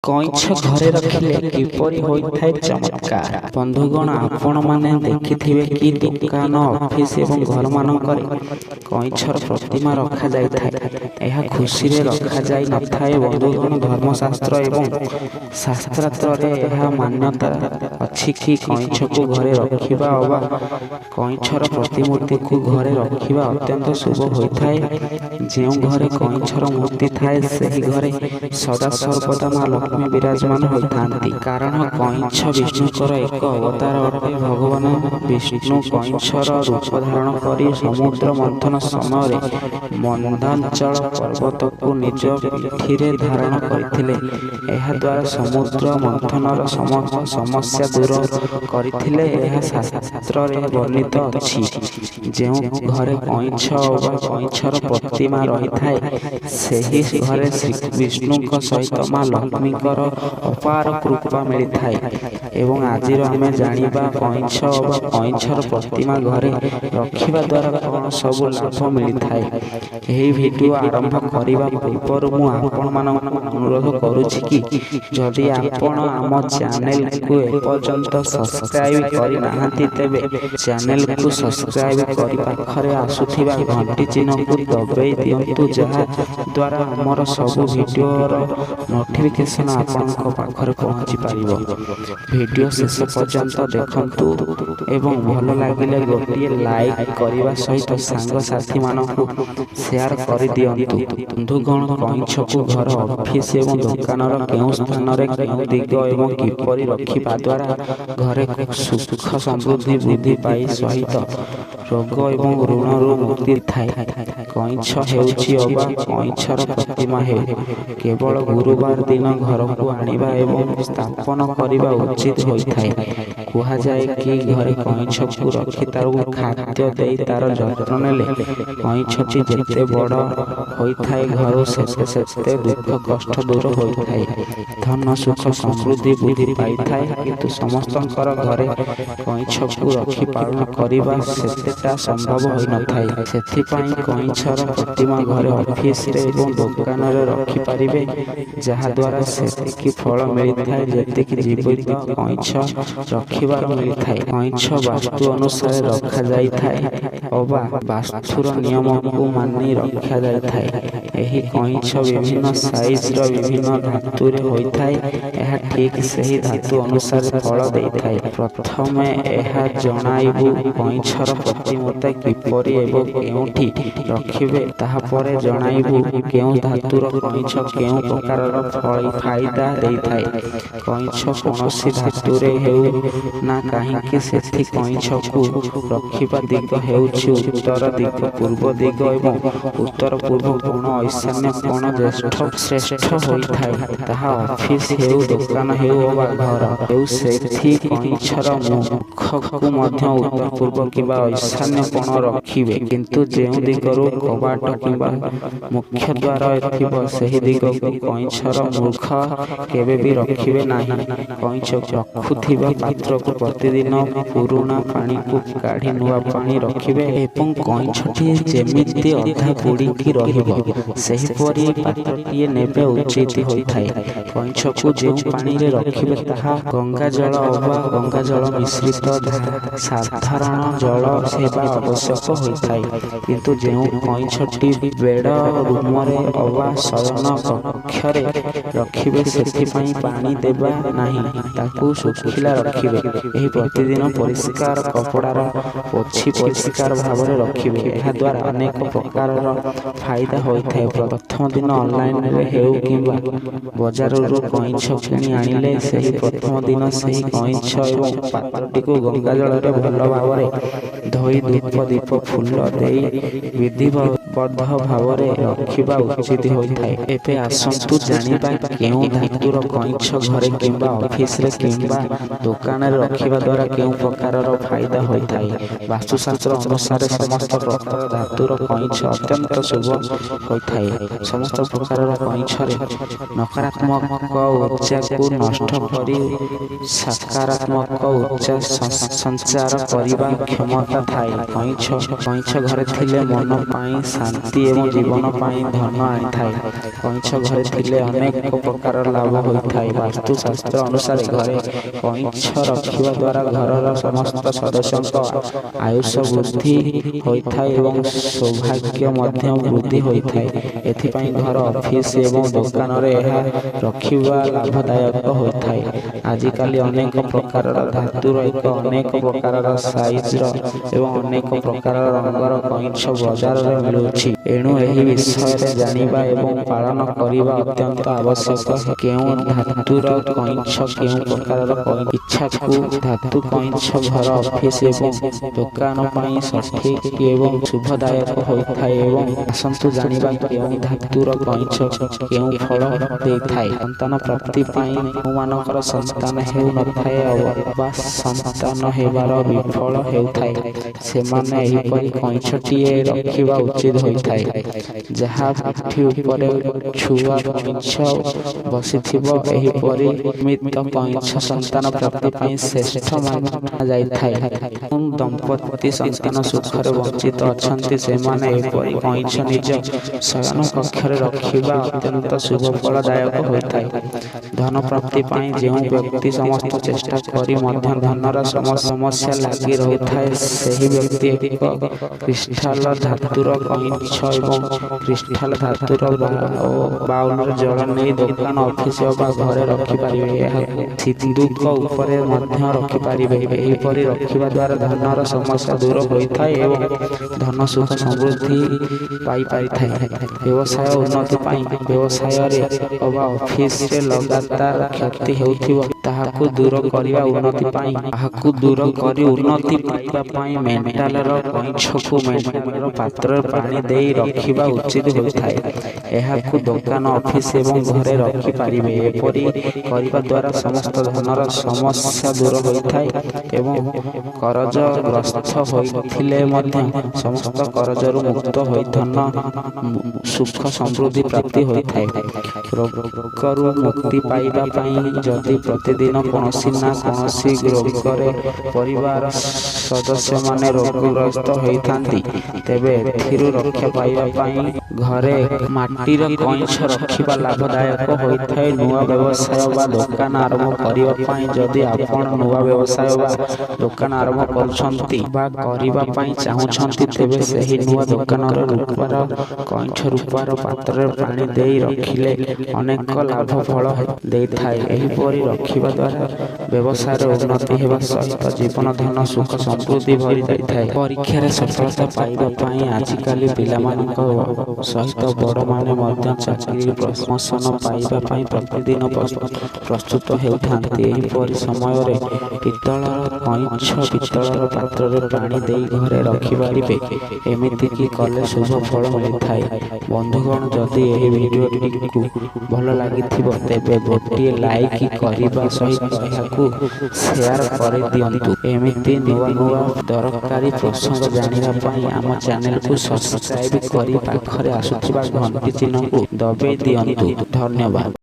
କଇଁଛ ଘରେ ରଖିଲେ କିପରି ହୋଇଥାଏ ଚମତ୍କାର। ବନ୍ଧୁଗଣ, ଆପଣମାନେ ଦେଖିଥିବେ କି ଦୋକାନ, ଅଫିସ ଏବଂ ଘରମାନଙ୍କରେ କଇଁଛର ପ୍ରତିମା ରଖାଯାଇଥାଏ। ଏହା ଖୁସିରେ ରଖାଯାଇ ନଥାଏ ବନ୍ଧୁଗଣ। ଧର୍ମଶାସ୍ତ୍ର ଏବଂ ଶାସ୍ତ୍ରରେ ଏହା ମାନ୍ୟତା ଅଛି କି କଇଁଛକୁ ଘରେ ରଖିବା ଅବା କଇଁଛର ପ୍ରତିମୂର୍ତ୍ତିକୁ ଘରେ ରଖିବା ଅତ୍ୟନ୍ତ ଶୁଭ ହୋଇଥାଏ। ଯେଉଁ ଘରେ କଇଁଛର ମୂର୍ତ୍ତି ଥାଏ ସେହି ଘରେ ସଦାସର୍ବଦା ମା ଲକ୍ଷ୍ମୀ ବିରାଜମାନ ହୋଇଥାନ୍ତି। କାରଣ କଇଁଛ ବିଷ୍ଣୁଙ୍କର ଏକ ଅବତାର ଅଟେ। ଭଗବାନ ବିଷ୍ଣୁ କଇଁଛର ରୂପ ଧାରଣ କରି ସମୁଦ୍ର ମନ୍ଥନ ସମୟରେ ମନ୍ଦାଞ୍ଚଳ ପର୍ବତକୁ ନିଜ ପିଠିରେ ଧାରଣ କରିଥିଲେ। ଏହାଦ୍ୱାରା ସମୁଦ୍ର ମନ୍ଥନର ସମସ୍ୟା ଦୂର କରିଥିଲେ। ଏହା ଶାସ୍ତ୍ରରେ ବର୍ଣ୍ଣିତ ଅଛି। ଯେଉଁ ଘରେ କଇଁଛ ଅବା କଇଁଛର ପ୍ରତିମା ରହିଥାଏ ସେହି ଘରେ ଶ୍ରୀବିଷ୍ଣୁଙ୍କ ସହିତ ମା ଲକ୍ଷ୍ମୀଙ୍କର ଅପାର କୃପା ମିଳିଥାଏ। ଏବଂ ଆଜିର ଆମେ ଜାଣିବା କଇଁଛ ଅବା କଇଁଛର ପ୍ରତିମା ଘରେ ରଖିବା ଦ୍ୱାରା କ'ଣ ସବୁ ଲାଭ ମିଳିଥାଏ। ଏହି ଭିଡ଼ିଓ ଆରମ୍ଭ କରିବା ପୂର୍ବରୁ ମୁଁ ଆପଣମାନଙ୍କୁ ଅନୁରୋଧ କରୁଛି କି ଯଦି ଆପଣ ଆମ ଚ୍ୟାନେଲକୁ ଏପର୍ଯ୍ୟନ୍ତ ସବସ୍କ୍ରାଇବ୍ କରିନାହାନ୍ତି ତେବେ ଚ୍ୟାନେଲକୁ ସବସ୍କ୍ରାଇବ୍ କରି ପାଖରେ ଆସୁଥିବା ଘଣ୍ଟି ଚିହ୍ନକୁ ଦବାଇ ଦିଅନ୍ତୁ, ଯାହା ଦ୍ୱାରା ଆମର ସବୁ ଭିଡ଼ିଓର ନୋଟିଫିକେସନ ଆପଣଙ୍କ ପାଖରେ ପହଞ୍ଚି ପାରିବ। ଭିଡ଼ିଓ ଶେଷ ପର୍ଯ୍ୟନ୍ତ ଦେଖନ୍ତୁ ଏବଂ ଭଲ ଲାଗିଲେ ଗୋଟିଏ ଲାଇକ୍ କରିବା ସହିତ ସାଙ୍ଗସାଥୀମାନଙ୍କୁ ସେୟାର କରିଦିଅନ୍ତୁ। ବନ୍ଧୁଗଣ, କଇଁଛକୁ ଘର, ଅଫିସ ଏବଂ ଦୋକାନର କେଉଁ ସ୍ଥାନରେ, କେଉଁ ଦିଗ ଏବଂ କିପରି ରଖିବା ଦ୍ୱାରା ଘରେ ସୁଖ ସମୃଦ୍ଧି ବୃଦ୍ଧି ପାଇ ସହିତ ରୋଗ ଏବଂ ଋଣରୁ ମୁକ୍ତି ଥାଏ। କଇଁଛ ହେଉଛି ଅବା କଇଁଛର ପ୍ରତିମା କେବଳ ଗୁରୁବାର ଦିନ ଘରକୁ ଆଣିବା ଏବଂ ସ୍ଥାପନ କରିବା ଉଚିତ ହୋଇଥାଏ। କୁହାଯାଏ କି ଘରେ କଇଁଛକୁ ରଖି ତାକୁ ଖାଦ୍ୟ ଦେଇ ତାର ଯତ୍ନ ନେଲେ କଇଁଛଟି ଯେତେ ବଡ଼ ହୋଇଥାଏ ଘରୁ ସେତେ ଦୁଃଖ କଷ୍ଟ ଦୂର ହୋଇଥାଏ, ଧନ ସୁଖ ସମୃଦ୍ଧି ବୃଦ୍ଧି ପାଇଥାଏ। କିନ୍ତୁ ସମସ୍ତଙ୍କର ଘରେ କଇଁଛକୁ ରଖି ପାଳନ କରିବା ସେତେଟା ସମ୍ଭବ ହୋଇନଥାଏ। ସେଥିପାଇଁ କଇଁଛର ପ୍ରତିମା ଘରେ, ଅଫିସରେ ଏବଂ ଦୋକାନରେ ରଖିପାରିବେ, ଯାହାଦ୍ୱାରା ସେତିକି ଫଳ ମିଳିଥାଏ ଯେତିକି ଜୀବିତ କଇଁଛ ରଖିବାର ମିଳିଥାଏ। କଇଁଛ ବାସ୍ତୁ ଅନୁସାରେ ରଖାଯାଇଥାଏ ଅବା ବାସ୍ତୁର ନିୟମକୁ ମାନି ରଖାଯାଇଥାଏ। ଏହି କଇଁଛ ବିଭିନ୍ନ ସାଇଜର ବିଭିନ୍ନ ଧାତୁରେ ହୋଇଥାଏ। ଏହା ଠିକ୍ ସେହି ଧାତୁ ଅନୁସାରେ ଫଳ ଦେଇଥାଏ। ପ୍ରଥମେ ଏହା ଜଣାଇବୁ କଇଁଛର ପ୍ରତିମୂର୍ତ୍ତି କିପରି ଏବଂ କେଉଁଠି ରଖିବେ। ତାହାପରେ ଜଣାଇବୁ କେଉଁ ଧାତୁର କଇଁଛ କେଉଁ ପ୍ରକାରର ଫାଇଦା ଦେଇଥାଏ। କଇଁଛ କୌଣସି ଧାତୁରେ ହେଉ ନା କାହିଁକି, ସେଥି କଇଁଛକୁ ରଖିବା ଦିଗ ହେଉଛି ଉତ୍ତର ଦିଗ, ପୂର୍ବ ଦିଗ ଏବଂ ଉତ୍ତର ପୂର୍ବ କୋଣ, ଈଶାନ୍ୟ କୋଣ ଶ୍ରେଷ୍ଠ ହୋଇଥାଏ। ତାହା ଅଫିସ ହେଉ, ଦୋକାନ ହେଉ ଅବା ଘର ହେଉ, ସେଥି କଇଁଛର ମୁଖକୁ ମଧ୍ୟ ଉତ୍ତର ପୂର୍ବ କିମ୍ବା ଈଶାନ୍ୟ କୋଣ ରଖିବେ। କିନ୍ତୁ ଯେଉଁ ଦିଗରୁ କବାଟ କିମ୍ବା ମୁଖ୍ୟ ଦ୍ୱାର ଥିବ ସେହି ଦିଗକୁ କଇଁଛର ମୁଖ କେବେ ବି ରଖିବେ ନାହିଁ। କଇଁଛ ରଖୁଥିବା ପାତ୍ରକୁ ପ୍ରତିଦିନ ପୁରୁଣା ପାଣିକୁ କାଢ଼ି ନୂଆ ପାଣି ରଖିବେ ଏବଂ କଇଁଛଟି ଯେମିତି ଅଧା ବୁଡ଼ିକି ରହିବ ସେହିପରି ପାତ୍ରଟିଏ ନେବା ଉଚିତ ହୋଇଥାଏ। କଇଁଛକୁ ଯେଉଁ ପାଣିରେ ରଖିବେ ତାହା ଗଙ୍ଗାଜଳ ଅବା ଗଙ୍ଗାଜଳ ମିଶ୍ରିତ ସାଧାରଣ ଜଳ ହେବା ଆବଶ୍ୟକ ହୋଇଥାଏ। କିନ୍ତୁ ଯେଉଁ କଇଁଛଟି ବେଡ଼ ରୁମରେ ଅବା ଶୟନ କକ୍ଷରେ ରଖିବେ ସେଥିପାଇଁ ପାଣି ଦେବା ନାହିଁ, ତାକୁ ଶୁଖିଲା ରଖିବେ। ଏହି ପ୍ରତିଦିନ ପରିଷ୍କାର କପଡ଼ାର ପୋଛି ପରିଷ୍କାର ଭାବରେ ରଖିବେ। ଏହାଦ୍ୱାରା ଅନେକ ପ୍ରକାରର ଫାଇଦା ହୋଇଥାଏ। ପ୍ରଥମ ଦିନ ଅନଲାଇନରେ ହେଉ କିମ୍ବା ବଜାରରୁ କଇଁଛ କିଣି ଆଣିଲେ ସେହି ପ୍ରଥମ ଦିନ ସେହି କଇଁଛ ଏବଂ ପାତ୍ରଟିକୁ ଗଙ୍ଗାଜଳରେ ଭଲ ଭାବରେ ଧୋଇ ଧୂପ ଦୀପ ଫୁଲ ଦେଇ ବିଧିବଦ୍ଧ ଭାବରେ ରଖିବା ଉଚିତ ହୋଇଥାଏ। ଏବେ ଆସନ୍ତୁ ଜାଣିବା କେଉଁ ଧାତୁର କଇଁଛ ଘରେ କିମ୍ବା ଅଫିସରେ କିମ୍ବା ଦୋକାନରେ ରଖିବା ଦ୍ୱାରା କେଉଁ ପ୍ରକାରର ଫାଇଦା ହୋଇଥାଏ। ବାସ୍ତୁଶାସ୍ତ୍ର ଅନୁସାରେ ସମସ୍ତ ପ୍ରକାର ଧାତୁର କଇଁଛ ଅତ୍ୟନ୍ତ ଶୁଭ ହୋଇଥାଏ। ସମସ୍ତ ପ୍ରକାରର କଇଁଛରେ ନକାରାତ୍ମକ ଊର୍ଜାକୁ ନଷ୍ଟ କରି ସକାରାତ୍ମକ ଊର୍ଜା ସଞ୍ଚାର କରିବା କ୍ଷମତା ଥାଏ। କଇଁଛ ଘରେ ଥିଲେ ମନ ପାଇଁ ଶାନ୍ତି ଏବଂ ଜୀବନ ପାଇଁ ଧନ ଆଣିଥାଏ। କଇଁଛ ଘରେ ଥିଲେ ଅନେକ ପ୍ରକାର ପ୍ରକାର ଲାଭ ହୋଇଥାଏ। ବାସ୍ତୁଶାସ୍ତ୍ର ଅନୁସାରେ ଘରେ କଇଁଛ ରଖିବା ଦ୍ୱାରା ଘରର ସମସ୍ତ ସଦସ୍ୟଙ୍କ ଆୟୁଷ ବୃଦ୍ଧି ହୋଇଥାଏ ଏବଂ ସୌଭାଗ୍ୟ ମଧ୍ୟ ବୃଦ୍ଧି ହୋଇଥାଏ। ଏଥିପାଇଁ ଘର, ଅଫିସ ଏବଂ ଦୋକାନରେ ଏହା ରଖିବା ଲାଭଦାୟକ ହୋଇଥାଏ। ଆଜିକାଲି ଅନେକ ପ୍ରକାରର ଧାତୁର ଅନେକ ପ୍ରକାରର ସାଇଜର ଏବଂ ଅନେକ ପ୍ରକାରର ରଙ୍ଗର କଇଁଛ ବଜାରରେ ମିଳୁଛି। ଏଣୁ ଏହି ବିଷୟରେ ଜାଣିବା ଏବଂ ପାଳନ କରିବା ଅତ୍ୟନ୍ତ ଆବଶ୍ୟକ। କେଉଁ ଧାତୁର କଇଁଛ କେଉଁ ପ୍ରକାରର ଇଚ୍ଛାକୁ ଧାତୁ କଇଁଛ ଘର, ଅଫିସ ଏବଂ ଦୋକାନ ପାଇଁ ସଠିକ୍ ଏବଂ ଶୁଭଦାୟକ ହୋଇଥାଏ। ଏବଂ ଆସନ୍ତୁ ଜାଣିବା କେଉଁ ଧାତୁର କଇଁଛ କେଉଁ ଫଳ ଦେଇଥାଏ। ସନ୍ତାନ ପ୍ରାପ୍ତି ପାଇଁ ଯେଉଁମାନଙ୍କର ସନ୍ତାନ ହେଉନଥାଏ ବା ସନ୍ତାନ ହେବାର ବିଫଳ ହେଉଥାଏ, ସେମାନେ ଏହିପରି କଇଁଛଟିଏ ରଖିବା ଉଚିତ ହୋଇଥାଏ। ଯାହା ପିଠି ଉପରେ ଛୁଆ କଇଁଛ ବସିଥିବ। ଏହିପରି ନିର୍ମିତ କଇଁଛ ସନ୍ତାନ ପ୍ରାପ୍ତି ପାଇଁ ଶ୍ରେଷ୍ଠ ମାନାଯାଇଥାଏ। ଯେଉଁ ଦମ୍ପତି ସନ୍ତାନ ସୁଖରେ ବଞ୍ଚିତ ଅଛନ୍ତି, ସେମାନେ ଏପରି କଇଁଛ ନିଜ ଶୟନ କକ୍ଷରେ ରଖିବା ଅତ୍ୟନ୍ତ ଶୁଭଫଳଦାୟକ ହୋଇଥାଏ। ଧନ ପ୍ରାପ୍ତି ପାଇଁ ଯେଉଁ ବ୍ୟକ୍ତି ସମସ୍ତ ଚେଷ୍ଟା କରି ମଧ୍ୟ ଧନର ସମସ୍ୟା ଲାଗି ରହୁଥାଏ, ସେହି ବ୍ୟକ୍ତି ଏକ କ୍ରିଷ୍ଟାଲ ଧାତୁର କଇଁଛ ଏବଂ କ୍ରିଷ୍ଟାଲ ଧାତୁର ବାଉଲରେ ଜଳ ନେଇ ଦୋକାନ, ଅଫିସ ବା ଘରେ ରଖିପାରିବେ। ଏହାକୁ ସିନ୍ଦୁକ ଉପରେ ମଧ୍ୟ ରଖିପାରିବେ। ଏହିପରି ରଖିବା ଦ୍ୱାରା ଧନର ସମସ୍ୟା ଦୂର ହୋଇଥାଏ ଏବଂ ଧନ, ସୁଖ, ସମୃଦ୍ଧି ପାଇପାରିଥାଏ। ବ୍ୟବସାୟ ଉନ୍ନତି ପାଇଁ ବ୍ୟବସାୟରେ ଅବା ଅଫିସରେ ଲଗାତାର କ୍ଷତି ହେଉଥିବ, ତାହାକୁ ଦୂର କରି ଉନ୍ନତି ପାଇବା ପାଇଁ ମେଟାଲର କଇଁଛକୁ ମେଟାଲର ପାତ୍ରରେ ପାଣି ଦେଇ ରଖିବା ଉଚିତ ହୋଇଥାଏ। ଏହାକୁ ଦୋକାନ, ଅଫିସ ଏବଂ ଘରେ ରଖିପାରିବେ। ଏପରି କରିବା ଦ୍ୱାରା ସମସ୍ତ ଧନର ସମସ୍ୟା ଦୂର ହୋଇଥାଏ ଏବଂ କରଜଗ୍ରସ୍ତ ହୋଇଥିଲେ ମଧ୍ୟ ସମସ୍ତ କରଜରୁ ମୁକ୍ତ ହୋଇ ଧନ, ସୁଖ, ସମୃଦ୍ଧି ପ୍ରାପ୍ତି ହୋଇଥାଏ। ରୋଗରୁ ମୁକ୍ତି ପାଇବା ପାଇଁ ଯଦି ପ୍ରତିଦିନ କୌଣସି ନା କୌଣସି ରୋଗରେ ପରିବାର ସଦସ୍ୟମାନେ ରୋଗଗ୍ରସ୍ତ ହୋଇଥାନ୍ତି, ତେବେ ଏଥିରୁ ରକ୍ଷା ପାଇବା ପାଇଁ ଘରେ ମାଟିର କଇଁଛ ରଖିବା ଲାଭଦାୟକ ହୋଇଥାଏ। ନୂଆ ବ୍ୟବସାୟ ବା ଦୋକାନ ଆରମ୍ଭ କରିବା ପାଇଁ ଯଦି ଆପଣ ନୂଆ ବ୍ୟବସାୟ ବା ଦୋକାନ ଆରମ୍ଭ କରୁଛନ୍ତି ବା କରିବା ପାଇଁ ଚାହୁଁଛନ୍ତି, ତେବେ ସେହି ନୂଆ ଦୋକାନରେ ରୂପାର କଇଁଛ ରୂପାର ପାତ୍ରରେ ପାଣି ଦେଇ ରଖିଲେ ଅନେକ ଲାଭ ଫଳ ଦେଇଥାଏ। ଏହିପରି ରଖିବା ଦ୍ୱାରା ବ୍ୟବସାୟରେ ଉନ୍ନତି ହେବା ସହିତ ଜୀବନ, ଧନ, ସୁଖ, ସମୃଦ୍ଧି ଭରି ଯାଇଥାଏ। ପରୀକ୍ଷାରେ ସଫଳତା ପାଇବା ପାଇଁ ଆଜିକାଲି ପିଲାମାନଙ୍କ ସହିତ ବଡ଼ମାନେ ମଧ୍ୟ ଚାକିରି ପ୍ରମୋଶନ ପାଇବା ପାଇଁ ପ୍ରତିଦିନ ପ୍ରସ୍ତୁତ ହେଉଥାନ୍ତି। ଏହିପରି ସମୟରେ ପିତ୍ତଳର କଇଁଛ ପିତ୍ତଳର ପାତ୍ରରେ ପାଣି ଦେଇ ଘରେ ରଖିପାରିବେ। ଏମିତିକି କଲେ ଶୁଭ ଫଳ ମିଳିଥାଏ। ବନ୍ଧୁଗଣ, ଯଦି ଏହି ଭିଡ଼ିଓଟିକୁ ଭଲ ଲାଗିଥିବ, ତେବେ ଗୋଟିଏ ଲାଇକ୍ କରିବା ସହିତ ଏହାକୁ ସେୟାର କରିଦିଅନ୍ତୁ। ଏମିତି ନୂଆ ନୂଆ ଦରକାରୀ ପ୍ରସଙ୍ଗ ଜାଣିବା ପାଇଁ ଆମ ଚ୍ୟାନେଲକୁ ସବସ୍କ୍ରାଇବ୍ କରି ପାଖରେ ଆସୁଥିବା ଘଣ୍ଟି ଚିହ୍ନକୁ ଦବାଇ ଦିଅନ୍ତୁ। ଧନ୍ୟବାଦ।